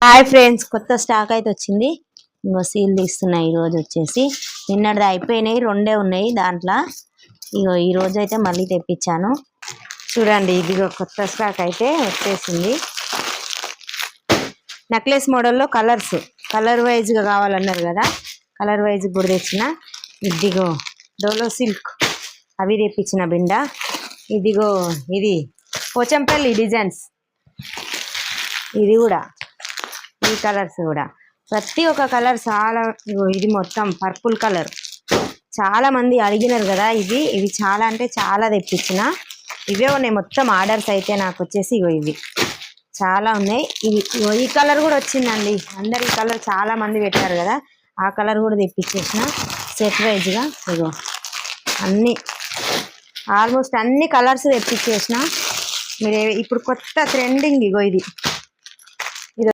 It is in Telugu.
హాయ్ ఫ్రెండ్స్, కొత్త స్టాక్ అయితే వచ్చింది. ఇంకో సీల్ తీస్తున్నాయి. ఈరోజు వచ్చేసి నిన్నటిది అయిపోయినాయి, రెండే ఉన్నాయి దాంట్లో. ఇగో ఈ రోజు అయితే మళ్ళీ తెప్పించాను. చూడండి, ఇదిగో కొత్త స్టాక్ అయితే వచ్చేసింది. నెక్లెస్ మోడల్లో కలర్ వైజ్గా కావాలన్నారు కదా, కలర్ వైజ్ కూడా తెచ్చిన. ఇదిగో డోలో సిల్క్ అవి తెప్పించిన బిండ. ఇదిగో ఇది పోచంపల్లి డిజైన్స్, ఇది కూడా ఈ కలర్స్ కూడా ప్రతి ఒక్క కలర్ చాలా. ఇది మొత్తం పర్పుల్ కలర్, చాలా మంది అడిగినారు కదా. ఇవి చాలా అంటే చాలా తెప్పించిన. ఇవే ఉన్నాయి మొత్తం ఆర్డర్స్ అయితే నాకు వచ్చేసి. ఇవి చాలా ఉన్నాయి. ఈ కలర్ కూడా వచ్చిందండి. అందరు ఈ కలర్ చాలా మంది పెట్టారు కదా, ఆ కలర్ కూడా తెప్పించేసిన సెట్ వైజ్గా. ఇగో అన్నీ ఆల్మోస్ట్ అన్ని కలర్స్ తెప్పించేసిన. మీరు ఇప్పుడు కొత్త ట్రెండింగ్ ఇగో ఇది